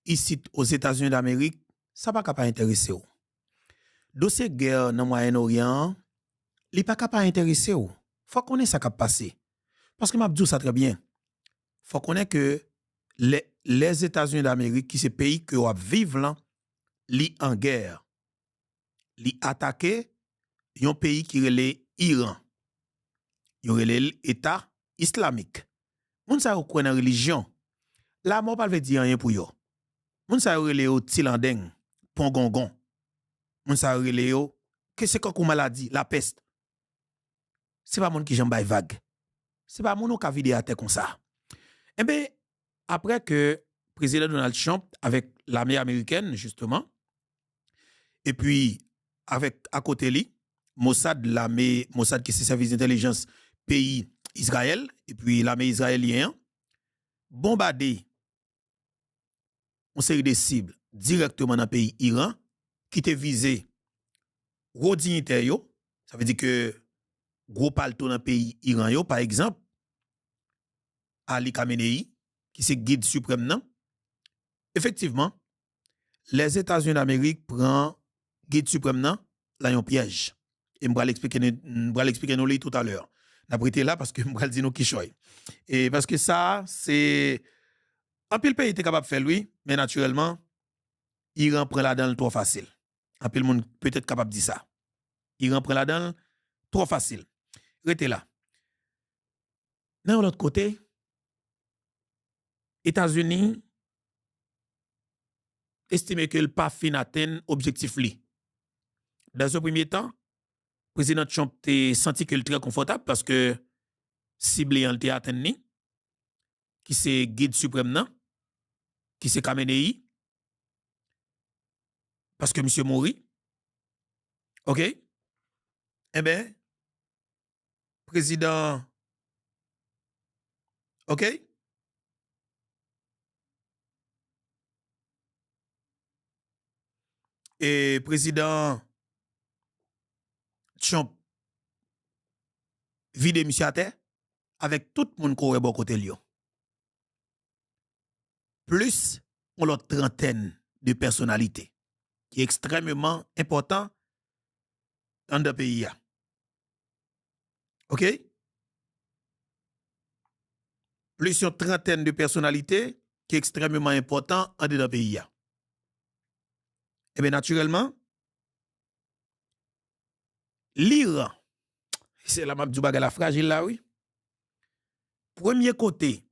ici aux États-Unis d'Amérique, ça pas capable intéresser ou. Dossier guerre dans Moyen-Orient, il pas capable intéresser ou. Faut qu'on ait ça qui passé. Parce que m'a dit ça très bien. Faut qu'on ait que les États-Unis d'Amérique qui c'est pays que va vivre là, li en guerre. Li attaquer un pays qui relève Iran. Il relève l'État islamique. Moun sa yo kwen en religion. La mort pas veut dire rien pour yo. Moun sa yo relève Tilandeng, Pongongon. Moun sa yo relève que c'est quoi maladie, la peste. C'est pas moun qui jambe vague. C'est pas moun qui a vidé à terre comme ça. Eh bien, après que le président Donald Trump, avec l'armée américaine, justement, et puis avec à côté lui, Mossad, l'armée, Mossad qui c'est service d'intelligence pays Israël, et puis l'armée israélienne, bombardé une série de cibles directement dans le pays Iran, qui te visé gros dignitaires, ça veut dire que gros palto dans le pays Iran, yo, par exemple, Ali Khamenei, qui c'est guide suprême, non? Effectivement, les États-Unis d'Amérique prennent guide suprême, non? Là, un piège. Et je vais l'expliquer nous tout à l'heure. N'a prêté là parce que je vais dire nous qui choy. Et parce que ça, c'est. Un pile pays était capable de faire lui, mais naturellement, Iran prend la donne trop facile. Un pile monde peut-être capable de dire ça. Iran prend la donne trop facile. Restez là. D'un l'autre côté, États-Unis estiment que le pas fin atteindre objectif li. Dans ce premier temps, le président Trump a senti qu'il est très confortable parce que ciblé en atteint ni, qui c'est guide suprême nan, qui c'est Khamenei, parce que monsieur Mori, ok? Eh bien, président, ok? Et président Trump vide monsieur à terre avec tout le monde qui est bon côté Lyon. Plus on l'autre trentaine de personnalités qui est extrêmement important dans le pays. OK? Plus une trentaine de personnalités qui est extrêmement important dans le pays. Et bien naturellement, l'Iran, c'est la map du bagage la fragile là, oui. Premier côté,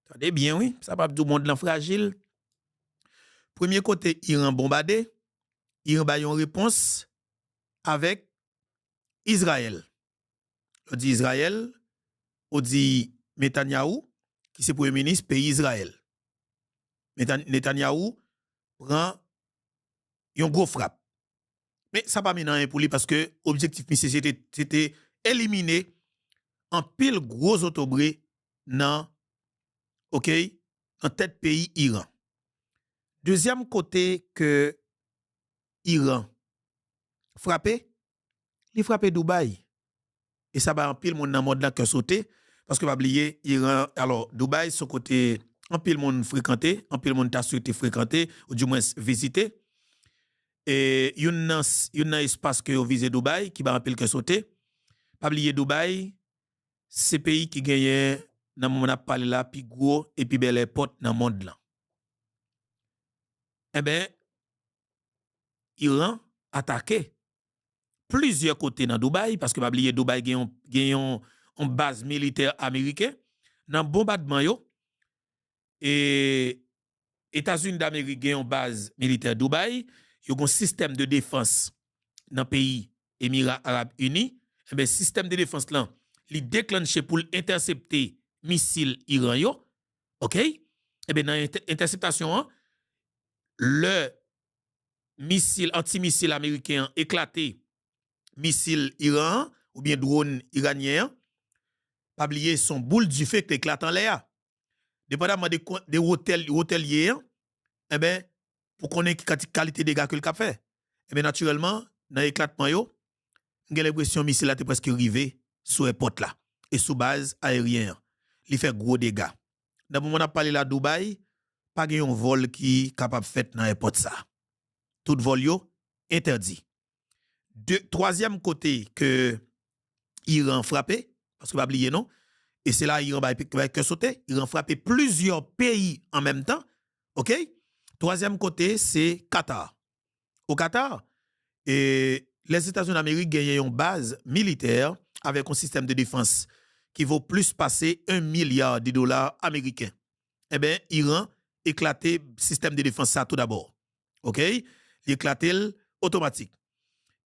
attendez bien, oui, ça va du monde là fragile. Premier côté, Iran bombardé, Iran ba yon réponse avec Israël. On dit Israël, on dit Netanyahou, qui c'est premier ministre pays Israël. Netanyahou prend une gros frappe. Mais ça pas maintenant pour lui parce que l'objectif c'était éliminer un pile gros autobré dans OK, en tête pays Iran. Deuxième côté que Iran frappé, il frappé Dubaï. Et ça va en pile monde dans mode là que sauter parce que pas oublier Iran alors Dubaï son côté en pile monde fréquenté, en pile monde t'a souhaité fréquenter ou du moins visiter. Et yon nan espace que vous visez Dubaï qui va en pile que sauter. Pas oublier Dubaï, c'est pays qui gagne dans moment a parlé là puis gros et puis belle porte dans monde là. Eh ben Iran attaqué plusieurs côtés dans Dubaï parce que pas oublier Dubaï gagne une base militaire américaine dans bombardement yo et États-Unis d'Amérique gagne une base militaire Dubaï, yo un système de défense dans pays Émirats Arabes Unis, eh ben système de défense là, li déclenché pour intercepter missile Iran yo. OK? Eh ben dans interceptation le missile anti-missile américain éclaté missile Iran ou bien drone iranien pas oublier son boule du feu qui éclate en l'air dépendamment des hôteliers eh ben pour connaître qualité de dégâts que le cap fait eh ben naturellement dans l'éclatement yo j'ai l'impression missile là presque arrivé sous airport là et sous base aérienne il fait gros dégâts dans le moment où on a parlé là Dubaï, pas un vol qui est capable de faire dans l'aéroport ça. Tout vol yo interdit. Troisième côté que Iran frappé, parce que pas oublier non, et c'est là Iran va que sauter, Iran frappé plusieurs pays en même temps. OK? Troisième côté, c'est Qatar. Au Qatar, et les États-Unis d'Amérique gagnent une base militaire avec un système de défense qui vaut plus passer $1 milliard américains. Eh bien, Iran éclaté système de défense ça tout d'abord. OK? Il éclaté automatique.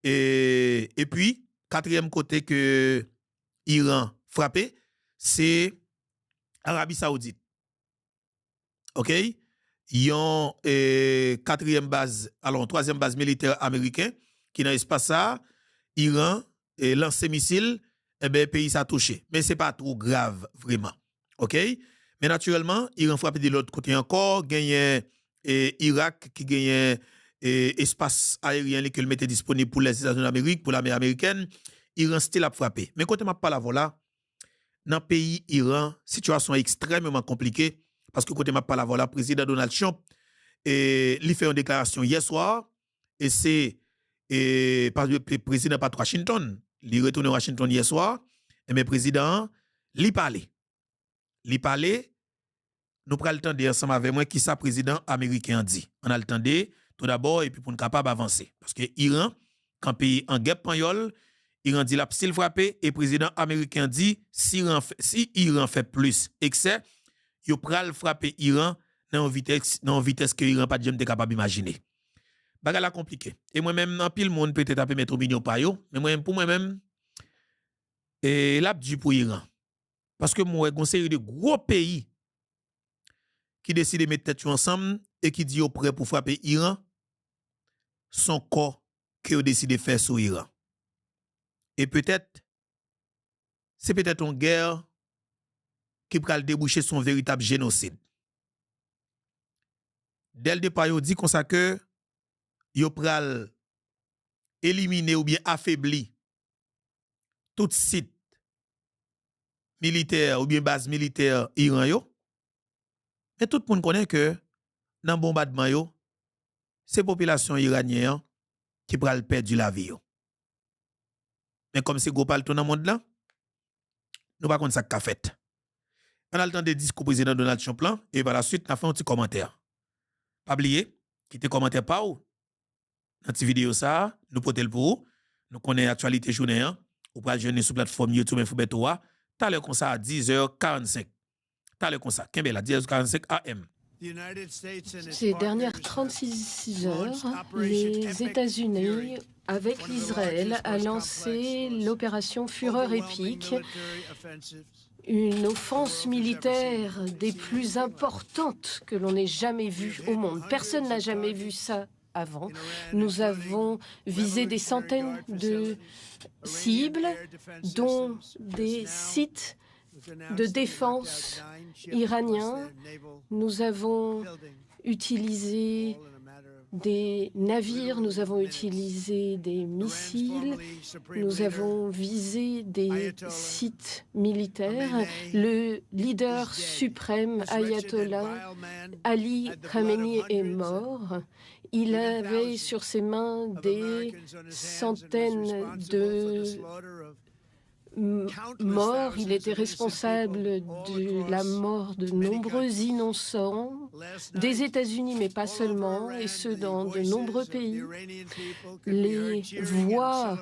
Et puis, quatrième côté que Iran frappé, c'est Arabie Saoudite. OK? Ils ont quatrième base, alors troisième base militaire américain qui dans l'espace ça, Iran lancé missile, eh ben pays ça touché. Mais c'est pas trop grave vraiment. OK? Mais naturellement, Iran frappé de l'autre côté encore, gagne Irak qui gagne espace aérien qui le mettait disponible pour les États-Unis d'Amérique, pour l'armée américaine, Iran style a frappé. Mais quand on m'a pas la voilà, dans le pays Iran, situation extrêmement compliquée parce que côté m'a pas la voilà, président Donald Trump il fait une déclaration hier soir et c'est le président pas Washington, il retourne à Washington hier soir et le président lui parlait. Nous prenons le temps de ensemble avec moi qui ça président américain dit. On a le temps de tout d'abord et puis pour nous capable d'avancer parce que Iran quand pays en guerre pagnol, Iran dit la s'il frappé et président américain dit si Iran fait plus excès, il pral frapper Iran dans une vitesse que Iran pas jamais capable d'imaginer. Baga la compliqué. Et moi-même en pile monde peut-être peut mettre opinion pa yo, mais moi pour moi-même l'a du pour Iran. Parce que moi une série de gros pays qui décident de mettre tête ensemble et qui dit au prêt pour frapper Iran, son corps que ont décidé de faire sur Iran. Et peut-être, c'est peut-être une guerre qui pourra déboucher son véritable génocide. Dès le départ, il dit comme ça que il pral éliminer ou bien affaiblir tout site militaire ou bien base militaire Iran yo. Mais tout le monde connaît que dans le bombardement yo, c'est la population iranienne qui pral perdre la vie yo. Mais comme c'est gros partout dans le monde là, nous pas contre ça qu'a fait. On a le temps de discours président Donald Trump là, et par la suite, on a fait un petit commentaire. Pas oublier, quittez commentaire pas ou. Dans cette vidéo ça, nous portons le pour nous connaissons l'actualité journée, ou pas jeûner sur plateforme YouTube Infobetoa, t'as le comme ça à 10h45. T'as le comme ça, Kembel à 10h45 AM. Ces dernières 36 heures, les États-Unis, avec l'Israël, a lancé l'opération Fureur épique, une offense militaire des plus importantes que l'on ait jamais vues au monde. Personne n'a jamais vu ça avant. Nous avons visé des centaines de cibles, dont des sites de défense iraniens. Nous avons utilisé des navires, nous avons utilisé des missiles, nous avons visé des sites militaires. Le leader suprême, Ayatollah Ali Khamenei, est mort. Il avait sur ses mains des centaines de morts. Il était responsable de la mort de nombreux innocents des États-Unis, mais pas seulement, et ce dans de nombreux pays. Les voix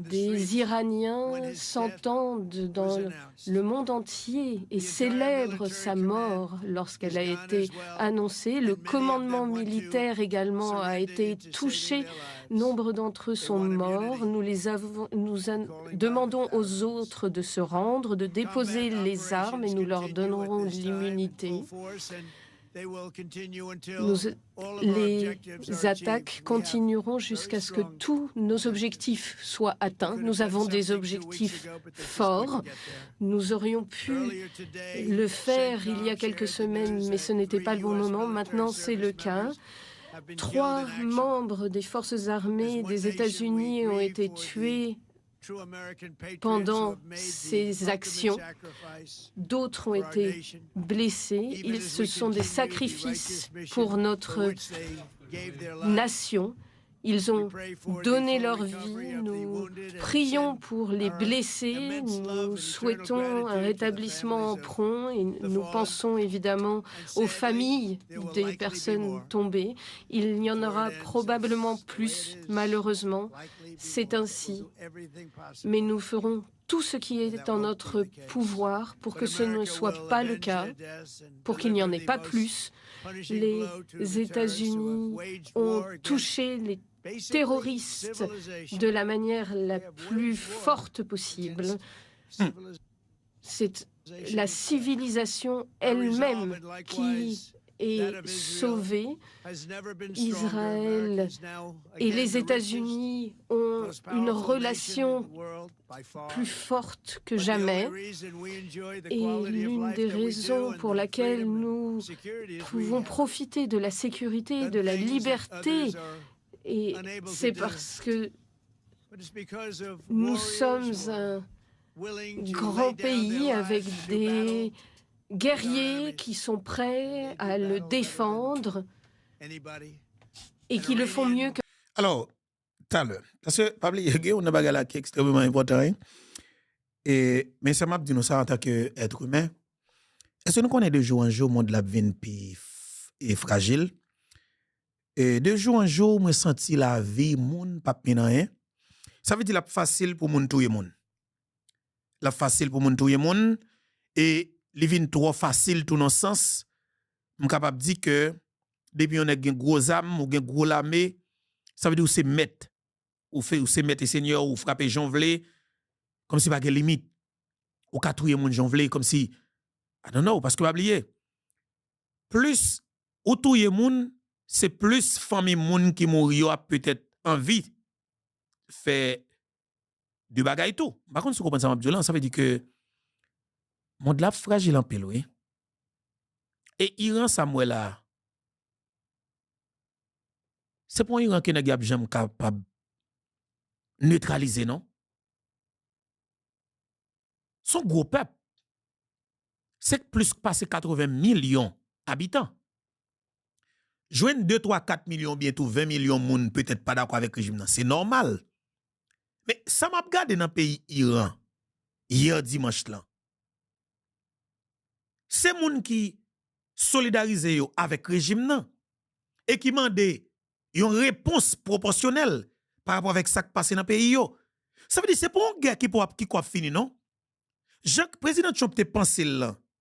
des Iraniens s'entendent dans le monde entier et célèbrent sa mort lorsqu'elle a été annoncée. Le commandement militaire également a été touché. Nombre d'entre eux sont morts. Nous demandons aux autres de se rendre, de déposer les armes et nous leur donnerons l'immunité. Les attaques continueront jusqu'à ce que tous nos objectifs soient atteints. Nous avons des objectifs forts. Nous aurions pu le faire il y a quelques semaines, mais ce n'était pas le bon moment. Maintenant, c'est le cas. 3 membres des forces armées des États-Unis ont été tués pendant ces actions. D'autres ont été blessés. Ce sont des sacrifices pour notre nation. Ils ont donné leur vie. Nous prions pour les blessés. Nous souhaitons un rétablissement prompt et nous pensons évidemment aux familles des personnes tombées. Il y en aura probablement plus, malheureusement. C'est ainsi. Mais nous ferons tout ce qui est en notre pouvoir pour que ce ne soit pas le cas, pour qu'il n'y en ait pas plus. Les États-Unis ont touché les terroristes de la manière la plus forte possible. C'est la civilisation elle-même qui est sauvée. Israël et les États-Unis ont une relation plus forte que jamais. Et l'une des raisons pour laquelle nous pouvons profiter de la sécurité et de la liberté, et c'est parce que nous sommes un grand pays avec des guerriers qui sont prêts à le défendre et qui le font mieux que... Alors, tout à l'heure, parce que, Pablo, on a bagala qui est extrêmement important, hein? Mais ça m'a dit nous ça en tant qu'être humain. Est-ce que nous connaissons de jour en jour, le monde de la vie est fragile? Et de jour en jour, moi senti la vie, moun pas rien. Ça veut dire la facile pour moun touyer moun. La facile pour moun touyer moun et li vin trop facile tout dans sens. Je capable dire que depuis on a gen gros âme ou gen gros l'armée, ça veut dire ou c'est mettre ou c'est mettre seigneur ou frapper jonvlé comme si pas de limite. Ou ka touyer moun jonvlé comme si I don't know parce que pas oublier. Plus ou touyer moun, c'est plus famille moun qui mouri a peut-être envie faire du bagay tout. Par contre, si vous comprenez ça veut dire que monde la fragile en pile, oui. Et Iran Samuel là, c'est pour Iran qui n'est jamais capable neutraliser, non? Son gros peuple, c'est plus passé 80 millions d'habitants. Joindre 2, 3, 4 millions, bientôt 20 millions de monde peut-être pas d'accord avec le régime, c'est normal. Mais ça m'a regardé dans le pays Iran, hier dimanche là. C'est moun qui solidarisé avec le régime nan, et qui mande une réponse proportionnelle par rapport avec ça qui passe dans le pays yo. Ça veut dire c'est pour une guerre qui quoi fini non? Jacques président Trump te pensé là.